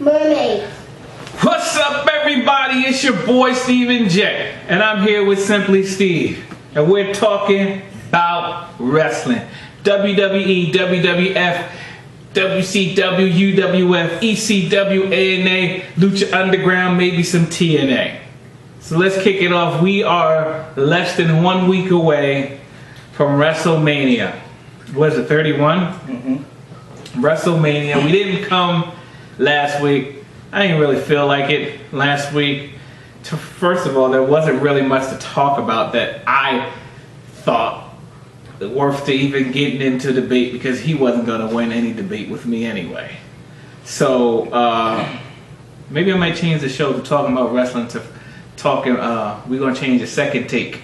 Mermaid. What's up, everybody? It's your boy Steven J, and I'm here with Simply Steve, and we're talking about wrestling. WWE, WWF, WCW, UWF, ECW, ANA, Lucha Underground, maybe some TNA. So let's kick it off. We are less than 1 week away from WrestleMania. What is it, 31? Mm-hmm. WrestleMania. We didn't come last week. I didn't really feel like it last week. First of all, there wasn't really much to talk about that I thought worth to even getting into debate, because he wasn't going to win any debate with me anyway. So maybe I might change the show to talking about wrestling to talking. We're going to change the second take,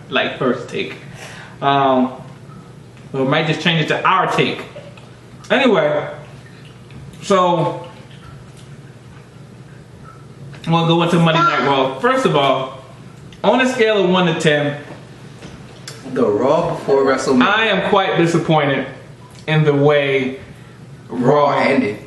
like first take. Or we might just change it to our take. Anyway, so we'll go into Monday Night Raw. First of all, on a scale of 1 to 10, the Raw before WrestleMania, I am quite disappointed in the way Raw ended.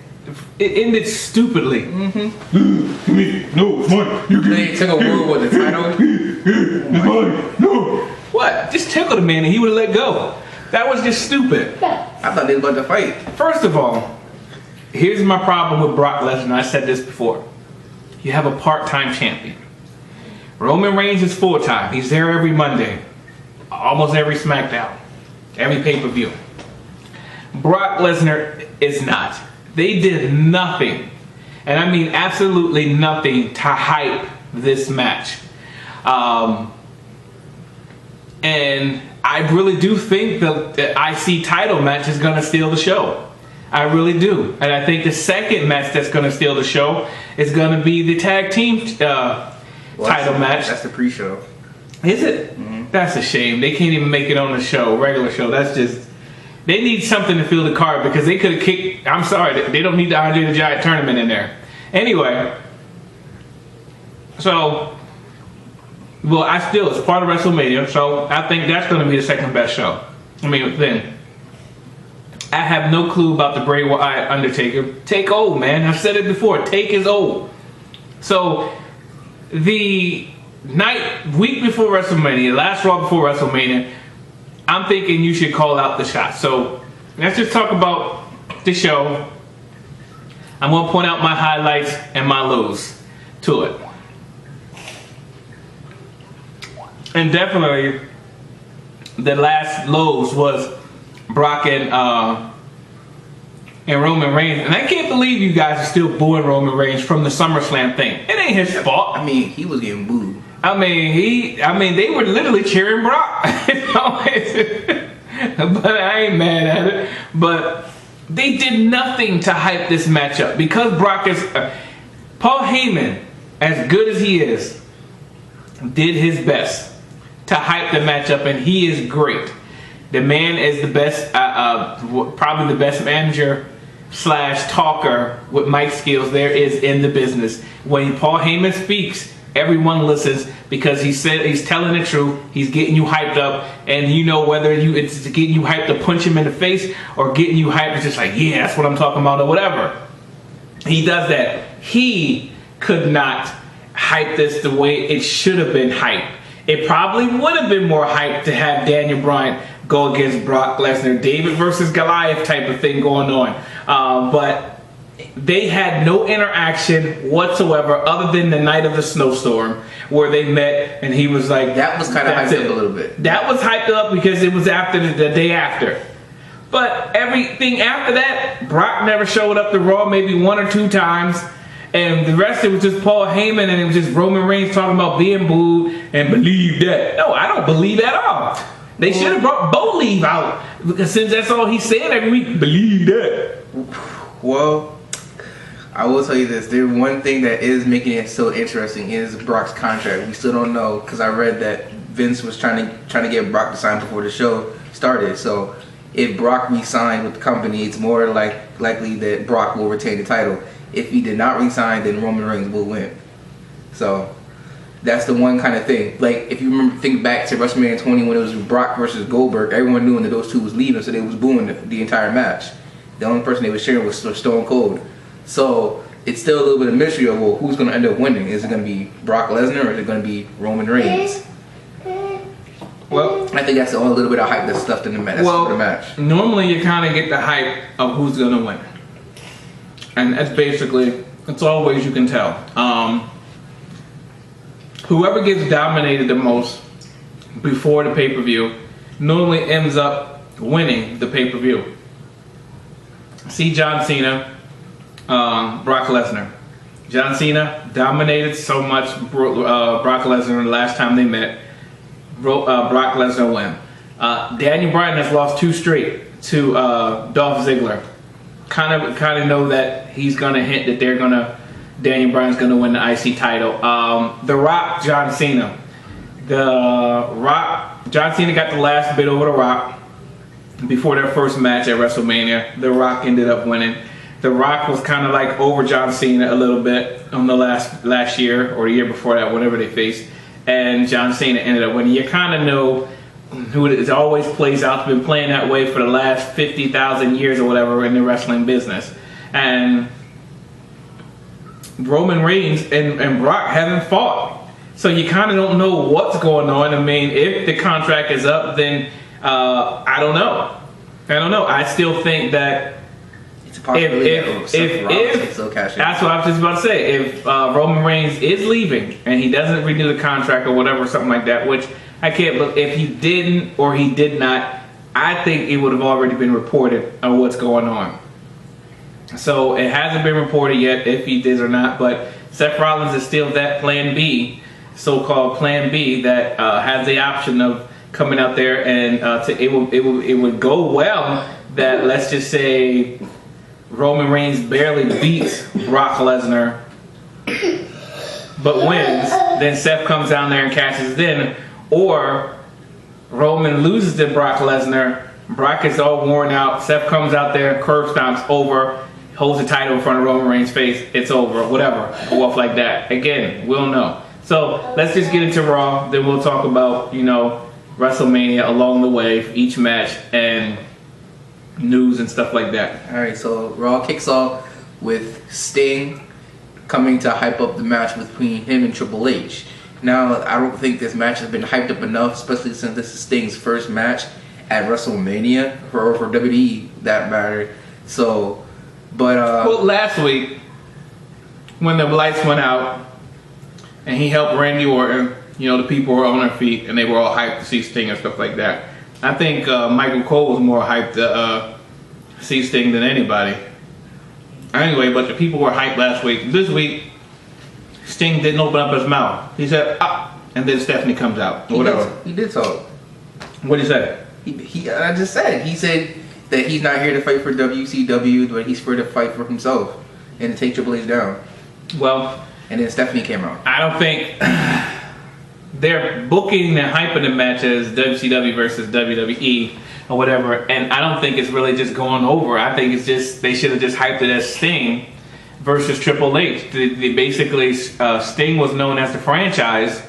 It ended stupidly. Mm-hmm. No, it's mine. You can. They took a word with the title. It's mine. No. What? Just tickle the man and he would have let go. That was just stupid. I thought they were about to fight. First of all, here's my problem with Brock Lesnar. I said this before. You have a part-time champion. Roman Reigns is full-time. He's there every Monday. Almost every SmackDown. Every pay-per-view. Brock Lesnar is not. They did nothing, and I mean absolutely nothing, to hype this match. And I really do think the IC title match is going to steal the show. I really do. And I think the second match that's going to steal the show is going to be the tag team title match. That's the pre-show. Is it? Mm-hmm. That's a shame. They can't even make it on the show, regular show. That's just... They need something to fill the card, because they could have kicked... I'm sorry, they don't need the Andre the Giant tournament in there. Anyway. So... Well, it's part of WrestleMania, so I think that's going to be the second best show. I mean, then... I have no clue about the Bray Wyatt Undertaker. Take old, man. I've said it before. Take is old. So, the week before WrestleMania, last Raw before WrestleMania, I'm thinking you should call out the shot. So, let's just talk about the show. I'm going to point out my highlights and my lows to it. And definitely, the last lows was Brock and Roman Reigns. And I can't believe you guys are still booing Roman Reigns from the SummerSlam thing. It ain't his fault. I mean, he was getting booed. I mean, they were literally cheering Brock. But I ain't mad at it. But they did nothing to hype this matchup, because Brock is... Paul Heyman, as good as he is, did his best to hype the matchup, and he is great. The man is the best, probably the best manager / talker with mic skills there is in the business. When Paul Heyman speaks, everyone listens, because he's telling the truth. He's getting you hyped up, and you know whether it's getting you hyped to punch him in the face or getting you hyped. It's just like, yeah, that's what I'm talking about, or whatever. He does that. He could not hype this the way it should have been hyped. It probably would have been more hype to have Daniel Bryan go against Brock Lesnar, David versus Goliath type of thing going on. But they had no interaction whatsoever, other than the night of the snowstorm, where they met, and he was like... That was kind of hyped up a little bit. That was hyped up because it was after the day after. But everything after that, Brock never showed up to Raw, maybe 1 or 2 times. And the rest, it was just Paul Heyman, and it was just Roman Reigns talking about being booed and believe that. No, I don't believe at all. They should have brought Believe out, because since that's all he's saying every week, believe that. Well, I will tell you this. There's one thing that is making it so interesting is Brock's contract. We still don't know, because I read that Vince was trying to get Brock to sign before the show started. So if Brock re-signed with the company, it's more likely that Brock will retain the title. If he did not re-sign, then Roman Reigns will win. So that's the one kind of thing. Like, if you remember, think back to WrestleMania 20 when it was Brock versus Goldberg, everyone knew that those two was leaving, so they was booing the entire match. The only person they was cheering was Stone Cold. So it's still a little bit of mystery of, well, who's going to end up winning. Is it going to be Brock Lesnar or is it going to be Roman Reigns? Well, I think that's a little bit of hype that's stuffed in the match. Well, for the match. Normally you kind of get the hype of who's going to win. And that's basically, it's all ways you can tell. Whoever gets dominated the most before the pay-per-view normally ends up winning the pay-per-view. See John Cena, Brock Lesnar. John Cena dominated so much Brock Lesnar the last time they met. Brock Lesnar win. Daniel Bryan has lost 2 straight to Dolph Ziggler. Kind of know that he's gonna hint that Daniel Bryan's gonna win the IC title. The Rock, John Cena. John Cena got the last bit over The Rock before their first match at WrestleMania. The Rock ended up winning. The Rock was kind of like over John Cena a little bit on the last year or the year before that, whenever they faced. And John Cena ended up winning. You kind of know who it is. It always plays out. It's been playing that way for the last 50,000 years or whatever in the wrestling business. And Roman Reigns and Brock haven't fought. So you kind of don't know what's going on. I mean, if the contract is up, then I don't know. I still think that it's a possibility if that's what I was just about to say. If Roman Reigns is leaving and he doesn't renew the contract or whatever, something like that, which I can't. But if he didn't or he did not, I think it would have already been reported on what's going on. So it hasn't been reported yet if he did or not. But Seth Rollins is still that Plan B, so-called Plan B, that has the option of coming out there and it would go well that, let's just say, Roman Reigns barely beats Brock Lesnar but wins, then Seth comes down there and cashes in, or Roman loses to Brock Lesnar, Brock is all worn out, Seth comes out there, curb stomps over, holds the title in front of Roman Reigns' face, it's over, whatever, go off like that. Again, we'll know. So let's just get into Raw, then we'll talk about, WrestleMania along the way, each match, and news and stuff like that. Alright, so Raw kicks off with Sting coming to hype up the match between him and Triple H. Now, I don't think this match has been hyped up enough, especially since this is Sting's first match at WrestleMania, for WWE, that matter. So, well, last week, when the lights went out, and he helped Randy Orton, the people were on their feet, and they were all hyped to see Sting and stuff like that. I think Michael Cole was more hyped to see Sting than anybody. Anyway, but the people were hyped last week. This week, Sting didn't open up his mouth. He said, "Ah," and then Stephanie comes out. Or whatever. He did talk. What did he say? I just said. He said that he's not here to fight for WCW, but he's here to fight for himself and to take Triple H down. Well, and then Stephanie came out. I don't think they're booking and hyping the match as WCW versus WWE or whatever, and I don't think it's really just going over. I think it's just they should have just hyped it as Sting versus Triple H. Basically, Sting was known as the franchise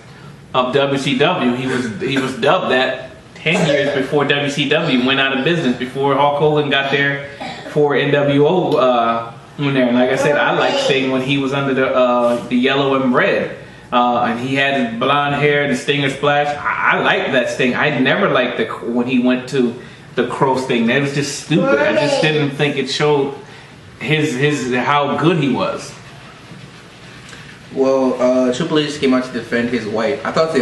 of WCW. He was dubbed that 10 years before WCW went out of business, before Hulk Hogan got there for NWO in there. And like I said, I liked Sting when he was under the yellow and red. And he had his blonde hair, the Stinger splash. I liked that Sting. I never liked when he went to the Crow Sting. That was just stupid. I just didn't think it showed his how good he was. Well, Triple H came out to defend his wife. I thought the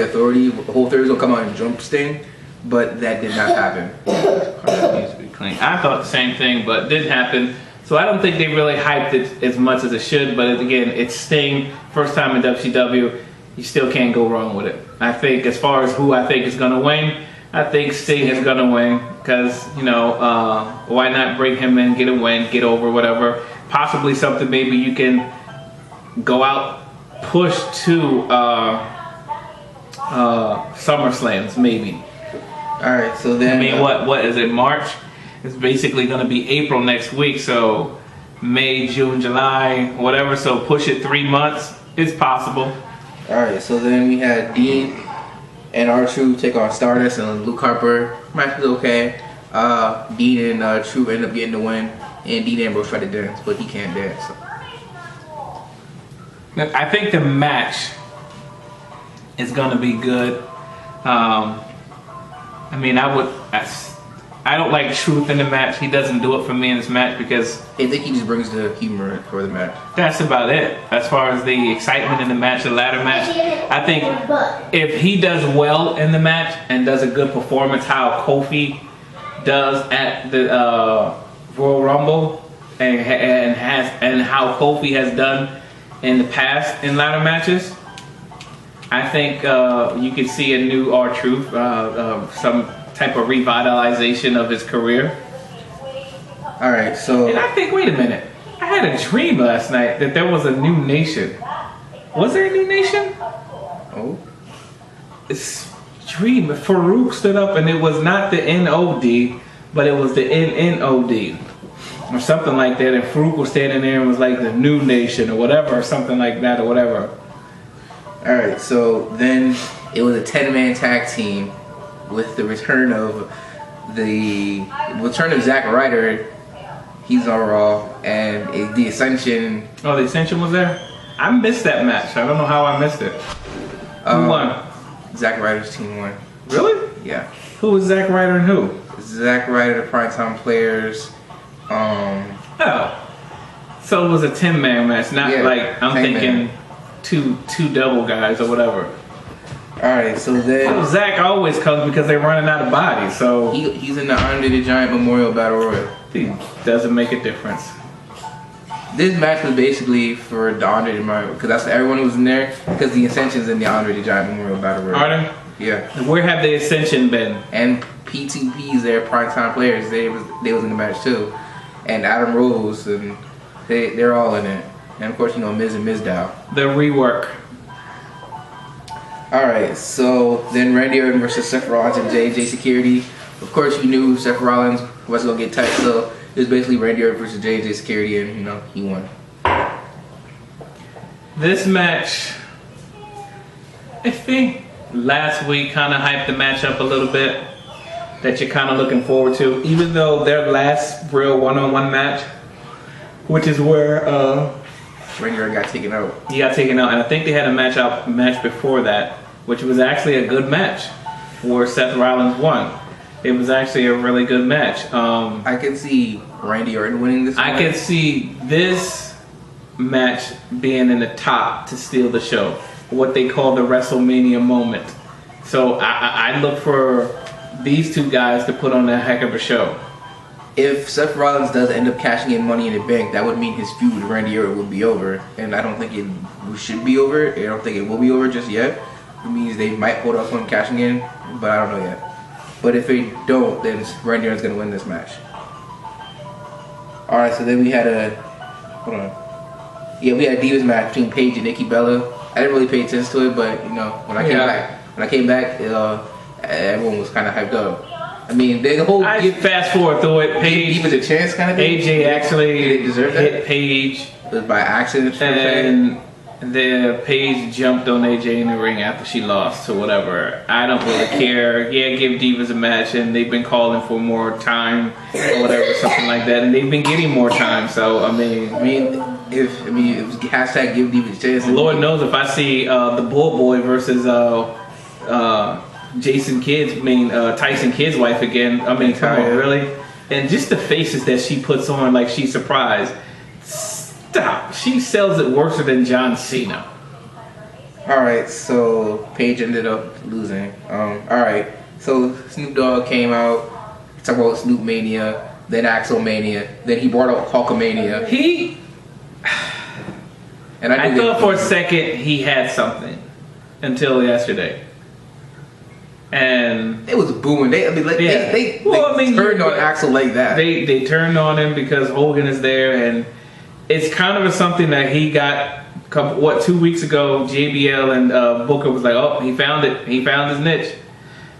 whole authority would come out and jump Sting, but that did not happen. Needs to be clean. I thought the same thing, but it didn't happen. So I don't think they really hyped it as much as it should, but again, it's Sting, first time in WCW, you still can't go wrong with it. I think as far as who I think is going to win, I think Sting is going to win, because, why not bring him in, get a win, get over, whatever. Possibly something maybe you can go out, push to SummerSlams, maybe. Alright, so then... I mean, what is it, March? It's basically going to be April next week, so May, June, July, whatever, so push it 3 months. It's possible. Alright, so then we had Dean and R-Truth take on Stardust and Luke Harper. Match was okay. Dean and Truth end up getting the win, and Dean Ambrose tried to dance, but he can't dance. I think the match is going to be good. I mean, I don't like Truth in the match. He doesn't do it for me in this match because I think he just brings the humor for the match. that's about it. As far as the excitement in the match, the ladder match, I think if he does well in the match and does a good performance, how Kofi does at the Royal Rumble, and how Kofi has done in the past in ladder matches, I think you could see a new R-Truth, some type of revitalization of his career. All right, so And I think, wait a minute, I had a dream last night that there was a new nation. Was there a new nation? oh, It's dream. Farouk stood up and it was not the NOD, but it was the NNOD. Or something like that. And Farouk was standing there and was like the new nation or whatever, or something like that, or whatever. all right. So then it was a 10-man tag team with the return of Zack Ryder. He's on Raw, and the Ascension. Oh, the Ascension was there? I missed that match. I don't know how I missed it. Who won? Zack Ryder's team won. Really? Yeah. Who was Zack Ryder and who? Zack Ryder, the Primetime Players. Oh. So it was a 10-man match, not Yeah, like I'm 10-man. thinking two double guys or whatever. All right, so then Zach always comes because they're running out of bodies, so he's in the Andre the Giant Memorial Battle Royal. it doesn't make a difference. This match was basically for the Andre the Giant, because that's everyone who was in there, because the Ascension's in the Andre the Giant Memorial Battle Royal. Are they? Yeah. Where have the Ascension been? And P2P's their Primetime Players. They was in the match too. And Adam Rose, and they're all in it. And of course, you know, Miz and Mizdow. The rework. Alright, so then Randy Orton versus Seth Rollins and JJ Security. Of course, you knew Seth Rollins was going to get tight, so it was basically Randy Orton versus JJ Security, and, you know, he won. This match, I think last week kind of hyped the match up a little bit, that you're kind of looking forward to, even though their last real one-on-one match, which is where Randy Orton got taken out. he got taken out, and I think they had a match before that, which was actually a good match, where Seth Rollins won. It was actually a really good match. I can see Randy Orton winning this match. I could see this match being in the top to steal the show, what they call the WrestleMania moment. So I look for these two guys to put on a heck of a show. If Seth Rollins does end up cashing in Money in the Bank, that would mean his feud with Randy Orton would be over. And I don't think it should be over. I don't think it will be over just yet. It means they might hold off on cashing in, but I don't know yet. But if they don't, then Randy Orton's going to win this match. Alright, so then we had we had a Divas match between Paige and Nikki Bella. I didn't really pay attention to it, but, you know, when I came back, everyone was kind of hyped up. I mean, the whole fast forward through it. Paige, Divas a chance kind of thing. AJ actually Did they deserve that? hit Paige, It was by accident. and the Paige jumped on AJ in the ring after she lost or whatever. I don't really care. Yeah, give Divas a match, and they've been calling for more time or whatever, something like that, and they've been getting more time. So if hashtag give Divas a chance. Lord knows if I see the Bull Boy versus Tyson Kidd's wife again. I mean, come on, really? And just the faces that she puts on, like she's surprised. Stop. She sells it worse than John Cena. Alright, so Paige ended up losing. Alright, so Snoop Dogg came out, talked about Snoop Mania, then Axel Mania, then he brought up Hulkamania. And I thought for a second he had something until yesterday. And it was booming. They turned on Axel like that. They turned on him because Hogan is there, and it's kind of something that he got. 2 weeks ago, JBL and Booker was like, "Oh, he found it. He found his niche."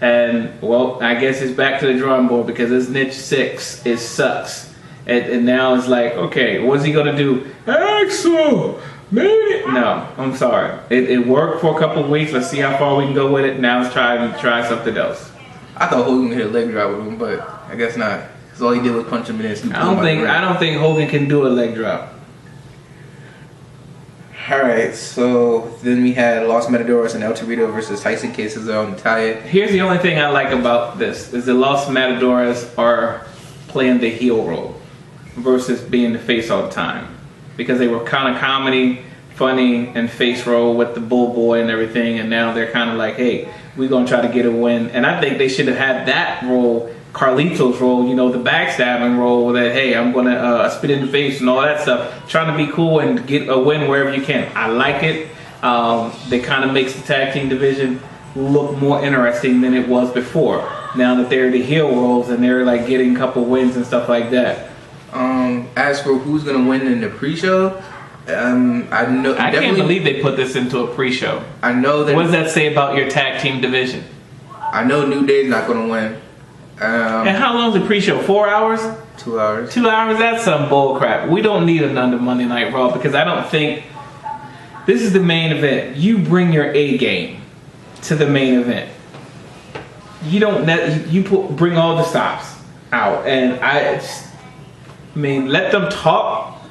And well, I guess it's back to the drawing board because his niche 6 sucks. And now it's like, okay, what's he gonna do? Axel, maybe. No, I'm sorry. It worked for a couple of weeks. Let's see how far we can go with it. Now let's try something else. I thought Hogan hit a leg drop with him, but I guess not. Because all he did was punch him in his. I don't think Hogan can do a leg drop. Alright, so then we had Los Matadores and El Torito versus Tyson Kidd, Cesaro, and Natalia. Here's the only thing I like about this is the Los Matadores are playing the heel role versus being the face all the time. Because they were kind of comedy, funny, and face role with the Bull Boy and everything, and now they're kind of like, hey, we're going to try to get a win. And I think they should have had that role, Carlito's role, you know, the backstabbing role, that, hey, I'm going to spit in the face and all that stuff, trying to be cool and get a win wherever you can. I like it. They kind of makes the tag team division look more interesting than it was before. Now that they're the heel roles and they're like getting a couple wins and stuff like that. As for who's going to win in the pre-show, I can't believe they put this into a pre-show. I know that. What does that say about your tag team division? I know New Day's not going to win. And how long is the pre-show? 4 hours? 2 hours. 2 hours? That's some bull crap. We don't need another Monday Night Raw because I don't think this is the main event. You bring your A game to the main event. You don't. Bring all the stops out, and I mean, let them talk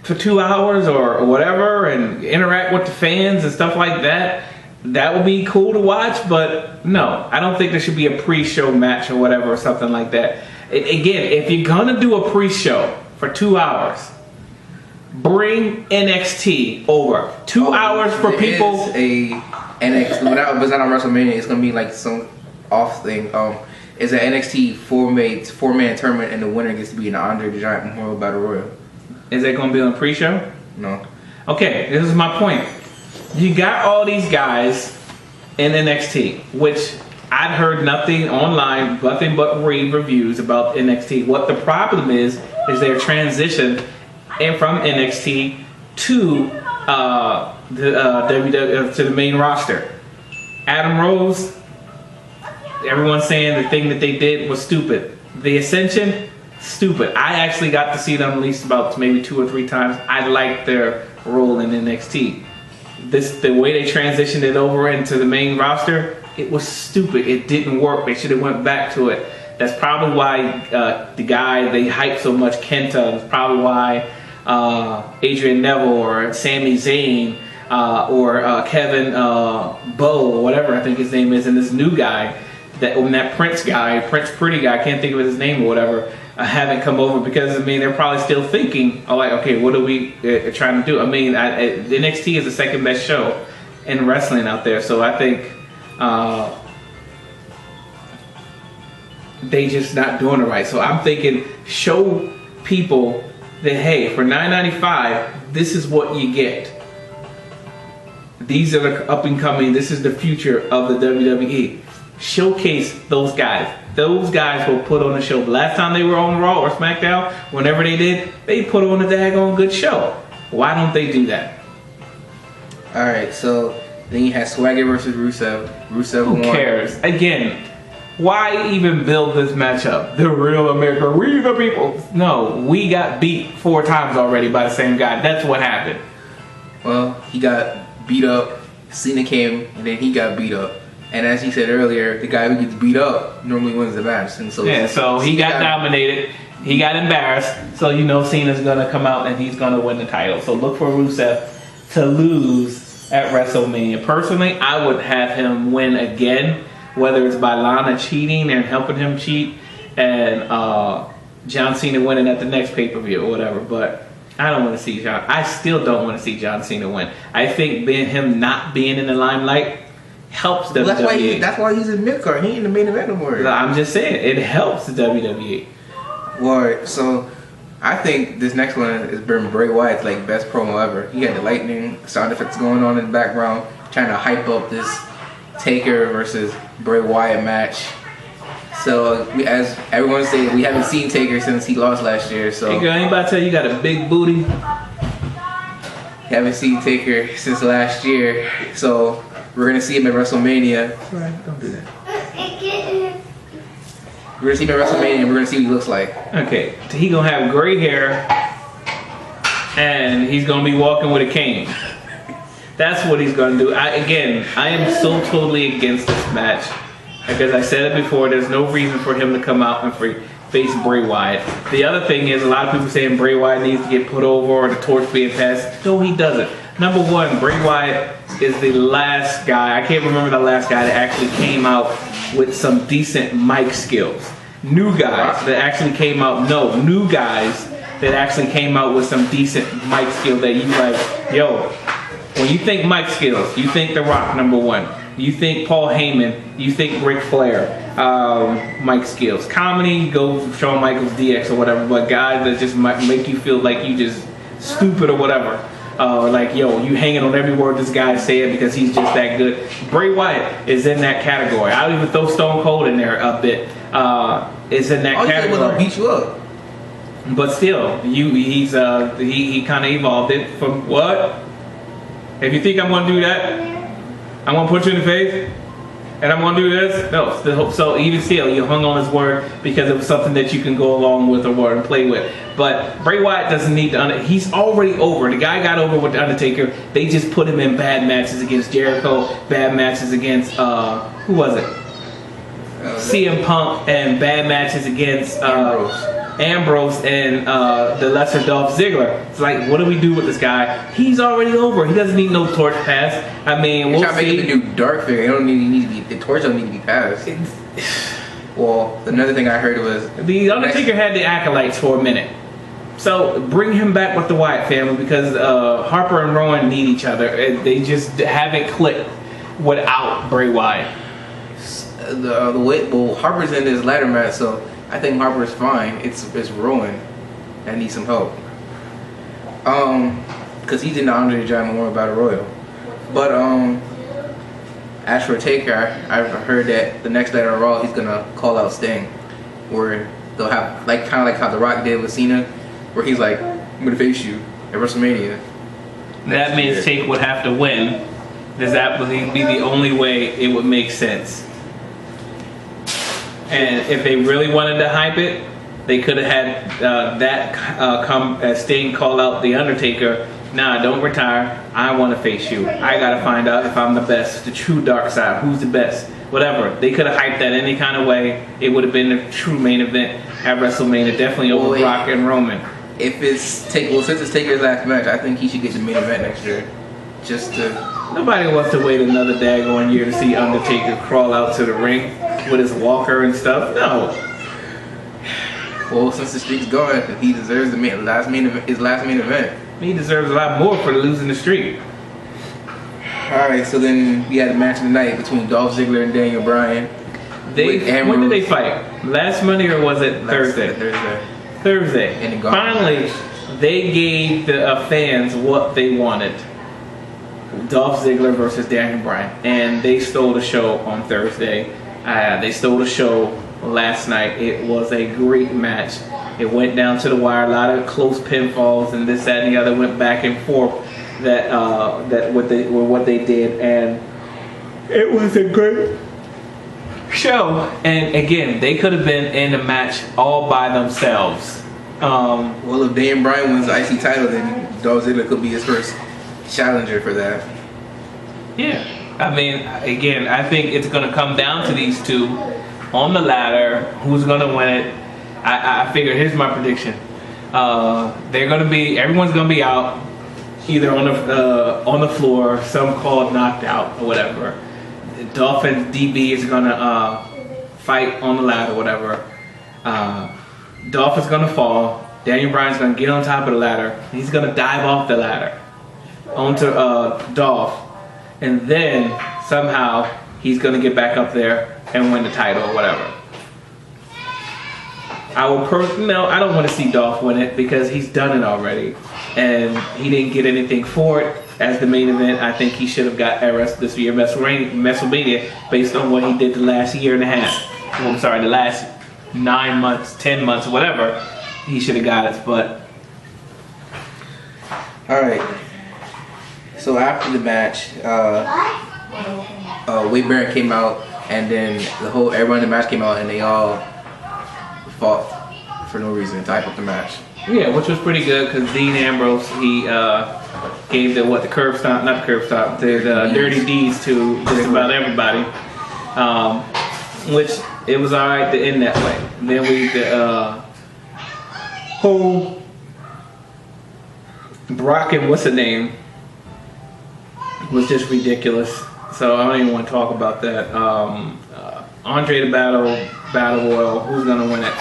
for 2 hours or whatever, and interact with the fans and stuff like that. That would be cool to watch, but no, I don't think there should be a pre-show match or whatever or something like that. Again, if you're gonna do a pre-show for 2 hours, bring NXT over. 2 hours for people. A NXT, but it's not on WrestleMania. It's gonna be like some off thing. It's an NXT four-man tournament, and the winner gets to be in the Andre the Giant Memorial Battle Royal. Is that gonna be on pre-show? No. Okay, this is my point. You got all these guys in NXT, which I've heard nothing online, nothing but rave reviews about NXT. What the problem is their transition from NXT to to the main roster. Adam Rose, everyone's saying the thing that they did was stupid. The Ascension, stupid. I actually got to see them at least about maybe 2 or 3 times. I liked their role in NXT. The way they transitioned it over into the main roster, it was stupid. It didn't work. They should have went back to it. That's probably why the guy they hype so much, Kenta, that's probably why Adrian Neville or Sami Zayn or Kevin Bowe or whatever I think his name is, and this new guy, that Prince Pretty guy, I can't think of his name or whatever, haven't come over because, I mean, they're probably still thinking, like, okay, what are we trying to do? I mean, NXT is the second best show in wrestling out there, so I think they just not doing it right. So I'm thinking, show people that, hey, for $9.95, this is what you get. These are the up and coming. This is the future of the WWE. Showcase those guys. Those guys will put on a show. The last time they were on Raw or SmackDown, whenever they did, they put on a daggone good show. Why don't they do that? Alright, so then you had Swagger versus Rusev. Rusev won. Who cares? Again, why even build this matchup? The real America, we the people. No, we got beat 4 times already by the same guy. That's what happened. Well, he got beat up. Cena came, and then he got beat up. And as he said earlier, the guy who gets beat up normally wins the match. And so yeah, so he got dominated. He got embarrassed. So you know Cena's gonna come out and he's gonna win the title. So look for Rusev to lose at WrestleMania. Personally, I would have him win again, whether it's by Lana cheating and helping him cheat, and John Cena winning at the next pay-per-view or whatever. But I don't want to see John. I still don't want to see John Cena win. I think him not being in the limelight helps WWE. That's why he's in mid-card. He ain't in the main event no more. I'm just saying, it helps the WWE. Well, so I think this next one is Bray Wyatt's like best promo ever. He had the lightning sound effects going on in the background, trying to hype up this Taker versus Bray Wyatt match. So as everyone's saying, we haven't seen Taker since he lost last year. So hey girl, anybody tell you got a big booty? Haven't seen Taker since last year. So we're gonna see him at WrestleMania. Right, don't do that. We're gonna see him at WrestleMania and we're gonna see what he looks like. Okay, he gonna have gray hair and he's gonna be walking with a cane. That's what he's gonna do. I am so totally against this match because I said it before. There's no reason for him to come out and face Bray Wyatt. The other thing is, a lot of people saying Bray Wyatt needs to get put over or the torch being passed. No, he doesn't. Number one, Bray Wyatt is the last guy. I can't remember the last guy that actually came out with some decent mic skills. New guys that actually came out. No, new guys that actually came out with some decent mic skill that you like. Yo, when you think mic skills, you think The Rock, number one. You think Paul Heyman. You think Ric Flair. Mic skills. Comedy, go Shawn Michaels, DX or whatever. But guys that just might make you feel like you just stupid or whatever. Like, yo, you hanging on every word this guy said because he's just that good. Bray Wyatt is in that category. I'll even throw Stone Cold in there a bit. Is in that category. I'll beat you up. But still, he kind of evolved it from what? If you think I'm gonna do that, I'm gonna put you in the face, and I'm gonna do this. No, so even still, you hung on his word because it was something that you can go along with or and play with. But Bray Wyatt doesn't need to. He's already over. The guy got over with the Undertaker. They just put him in bad matches against Jericho, bad matches against who was it? CM Punk, and bad matches against Ambrose and the lesser Dolph Ziggler. It's like, what do we do with this guy? He's already over. He doesn't need no torch pass. I mean, we'll see. Make him the new dark figure. He don't need to be. The torch don't need to be passed. Well, another thing I heard was the Undertaker had the acolytes for a minute. So bring him back with the Wyatt family because Harper and Rowan need each other. They just haven't clicked without Bray Wyatt. Well, Harper's in his ladder match, so I think Harper's fine. It's Rowan that needs some help. Because he's in the Andre the Giant Memorial Battle Royal. But as for Taker, I've heard that the next night on Raw he's gonna call out Sting, where they'll have kind of like how The Rock did with Cena, where he's like, "I'm gonna face you at WrestleMania." That means Taker would have to win. Does that would be the only way it would make sense? And if they really wanted to hype it, they could have had come as Sting call out The Undertaker. Nah, don't retire. I want to face you. I got to find out if I'm the best, the true dark side. Who's the best? Whatever. They could have hyped that any kind of way. It would have been a true main event at WrestleMania. Definitely over Rock and Roman. If since it's Taker's last match, I think he should get the main event next year. Just to... Nobody wants to wait another daggone year to see Undertaker crawl out to the ring with his walker and stuff. No. Well, since the streak's gone, he deserves his last main event. He deserves a lot more for losing the streak. Alright, so then we had a match of the night between Dolph Ziggler and Daniel Bryan. When did they fight? Last Monday or was it Thursday? Thursday. And finally, they gave the fans what they wanted. Dolph Ziggler versus Daniel Bryan. And they stole the show on Thursday. They stole the show last night. It was a great match. It went down to the wire. A lot of close pinfalls and this, that, and the other went back and forth. What they did, and it was a great show. And again, they could have been in the match all by themselves. Well, if Daniel Bryan wins the IC title, then Dolph Ziggler could be his first challenger for that. Yeah, I mean, again, I think it's going to come down to these two on the ladder. Who's going to win it? I figure here's my prediction. Everyone's going to be out, either on the floor, some called knocked out or whatever. Dolph and DB is going to fight on the ladder or whatever. Dolph is going to fall. Daniel Bryan's going to get on top of the ladder. He's going to dive off the ladder onto Dolph. And then somehow he's going to get back up there and win the title or whatever. I don't want to see Dolph win it because he's done it already. And he didn't get anything for it as the main event. I think he should have got this year WrestleMania based on what he did the last year and a half. Well, I'm sorry, the last 9 months, 10 months, whatever. He should have got it, but... Alright. So after the match, Wade Barrett came out, and then everyone in the match came out, and they all fought for no reason to hype up the match. Yeah, which was pretty good because Dean Ambrose, he gave the dirty deeds to just about everybody, which it was all right to end that way. And then whole Brock and what's the name was just ridiculous. So I don't even want to talk about that. Andre the Battle Royal, who's gonna win it?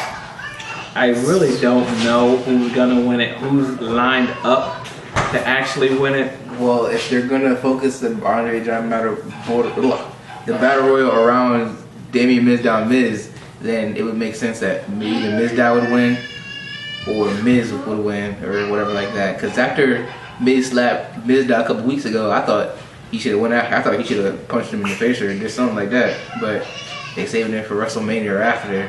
I really don't know who's gonna win it. Who's lined up to actually win it? Well, if they're gonna focus the Andre Giant the Battle Royal around Damien Mizdow Miz, then it would make sense that maybe the Mizdow would win or Miz would win or whatever like that. Because after Miz slapped Mizdow a couple weeks ago, I thought he should have went after. I thought he should have punched him in the face or did something like that. But they saving it for WrestleMania or after.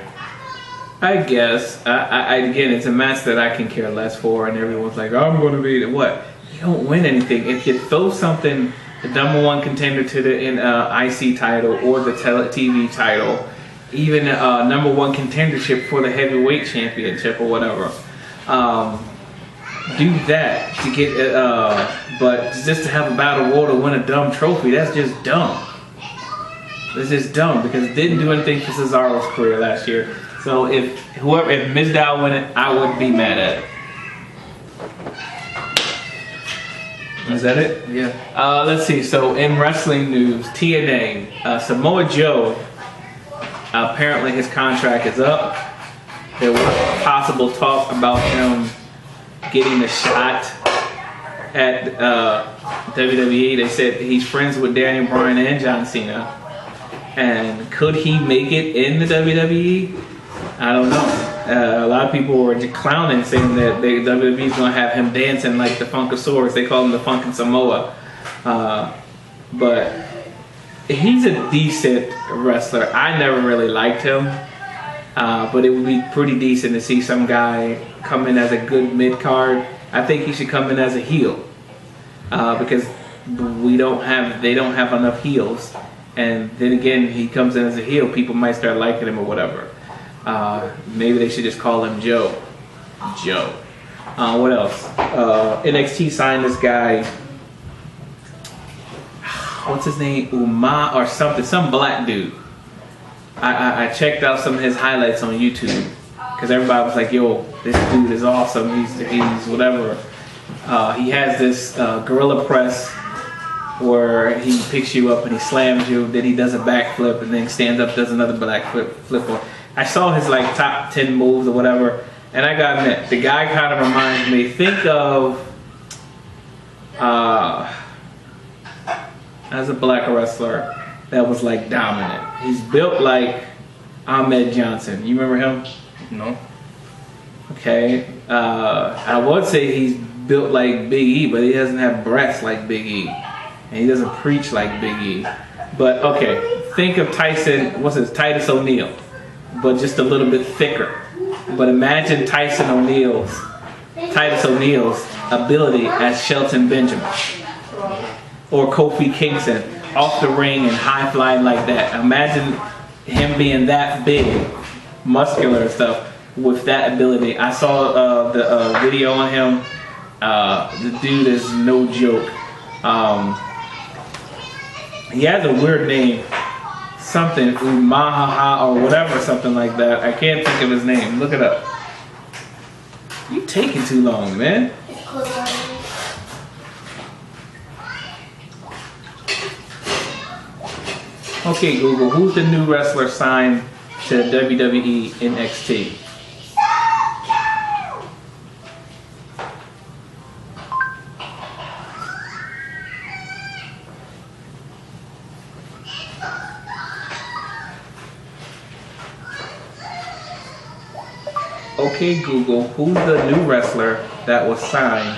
I guess. Again, it's a match that I can care less for, and everyone's like, I'm going to be what? You don't win anything. If you throw something, the number one contender to the IC title or the TV title, even number one contendership for the heavyweight championship or whatever, do that to get but just to have a battle royal to win a dumb trophy, that's just dumb. It's just dumb because it didn't do anything for Cesaro's career last year. So if Mizdow win it, I wouldn't be mad at it. Is that it? Yeah. Let's see. So in wrestling news, TNA, Samoa Joe, apparently his contract is up. There was possible talk about him getting a shot at WWE. They said he's friends with Daniel Bryan and John Cena. And could he make it in the WWE? I don't know. A lot of people were clowning, saying that WWE's going to have him dancing like the Funkasaurus. They call him the Funkin' Samoa. But he's a decent wrestler. I never really liked him. But it would be pretty decent to see some guy come in as a good mid-card. I think he should come in as a heel. Because they don't have enough heels. And then again, he comes in as a heel, people might start liking him or whatever. Maybe they should just call him Joe. Joe. What else? NXT signed this guy. What's his name? Uma or something. Some black dude. I checked out some of his highlights on YouTube. Because everybody was like, yo, this dude is awesome. He's whatever. He has this gorilla press where he picks you up and he slams you, then he does a backflip and then stands up, does another backflip. I saw his like top 10 moves or whatever, and I gotta admit, the guy kind of reminds me, think of as a black wrestler that was like dominant. He's built like Ahmed Johnson. You remember him? No. Okay. I would say he's built like Big E, but he doesn't have breasts like Big E. And he doesn't preach like Big E. But okay, think of Titus O'Neil, but just a little bit thicker. But imagine Titus O'Neil's ability as Shelton Benjamin or Kofi Kingston off the ring and high flying like that. Imagine him being that big, muscular and stuff with that ability. I saw the video on him. The dude is no joke. He has a weird name, something Umahaha or whatever, something like that. I can't think of his name. Look it up. You taking too long, man. Okay, Google, who's the new wrestler signed to WWE NXT? Okay, Google, who's the new wrestler that was signed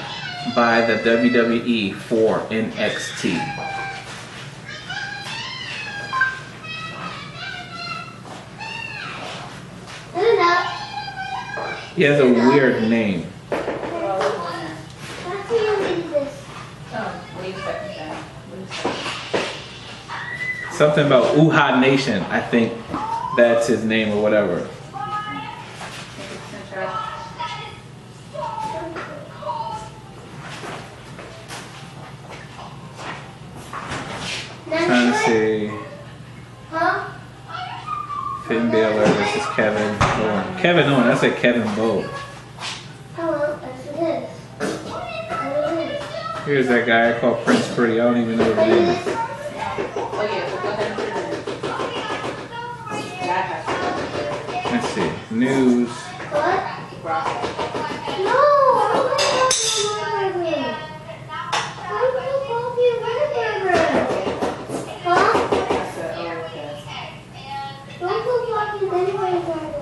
by the WWE for NXT? He has a weird name. Something about Uha Nation, I think that's his name or whatever. Trying to see. Finn Balor versus Kevin Owen. Kevin Owen, I said Kevin Bowe. Hello, yes it is. Here's that guy I call Prince Pretty. I don't even know what it is. Oh yeah, so go ahead and put it in. Let's see. News. What? Brock. No, I'm going to burger. I'm going to burger. Huh? I said, oh, okay. Don't go fucking anywhere burger.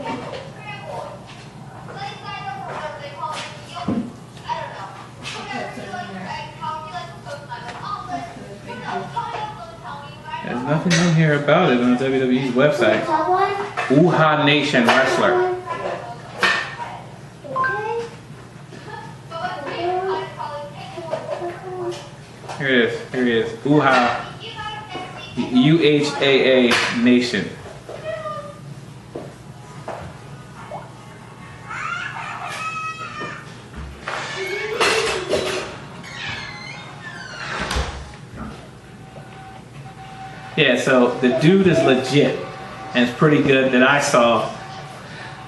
There's nothing on here about it on WWE's website. Top one? Uha Nation Wrestler. Here it is. Here it is. Uha. UHAA Nation. Yeah, so the dude is legit, and it's pretty good that I saw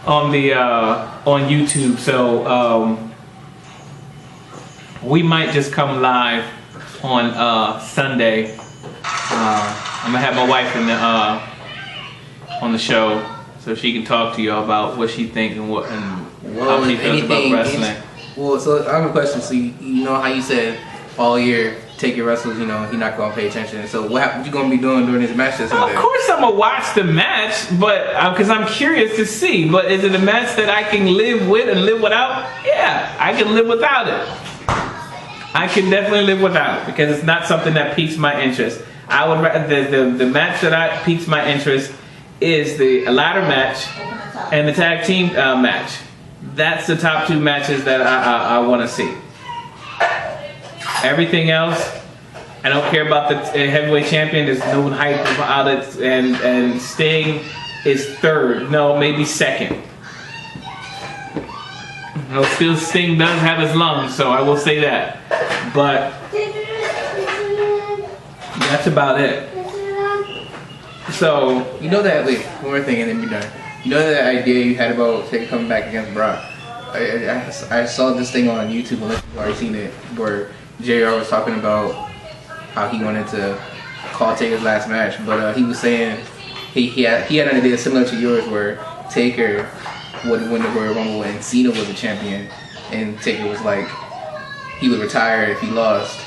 on the on YouTube. So we might just come live on Sunday. I'm gonna have my wife in the on the show, so she can talk to y'all about what she thinks and what and how she feels about wrestling. Well, so I have a question. So you know how you said all year take your wrestlers, you know, you're not gonna pay attention. So what you gonna be doing during this match this Sunday? Of course I'm gonna watch the match, but because I'm curious to see. But is it a match that I can live with and live without? Yeah, I can live without it. I can definitely live without it because it's not something that piques my interest. I would rather the match that piques my interest is the ladder match and the tag team match. That's the top two matches that I want to see. Everything else, I don't care about the heavyweight champion. There's no hype about it, and Sting is third. No, maybe second. No, still Sting does have his lungs, so I will say that. But that's about it. So you know that. Wait, one more thing, and then we're done. You know that idea you had about Taker coming back against Brock. I saw this thing on YouTube. Unless you've already seen it, where JR was talking about how he wanted to call Taker's last match, but he was saying he had an idea similar to yours, where Taker would win the Royal Rumble and Cena was the champion, and Taker was like he would retire if he lost,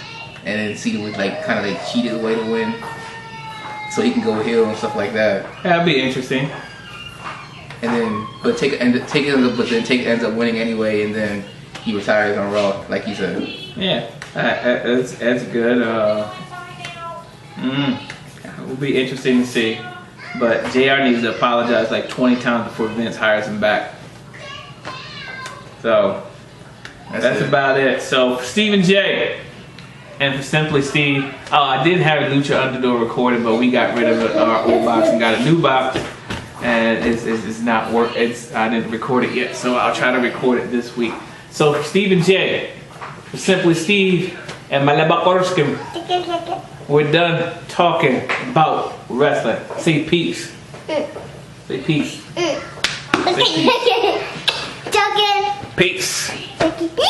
and then Cena would like kind of like cheat his way to win, so he can go heel and stuff like that. that'd be interesting. And then, but Taker ends up winning anyway, and then he retires on Raw, like he said. Yeah, that's good. It will be interesting to see. But JR needs to apologize like 20 times before Vince hires him back. So that's about it. So for Stephen J. and for Simply Steve, I did have Lucha Underdog recorded, but we got rid of our old box and got a new box. And it's not work. I didn't record it yet, so I'll try to record it this week. So for Stephen J, for Simply Steve, and Malabakorskim, we're done talking about wrestling. Say peace. Say peace. Say peace. Talking. Peace.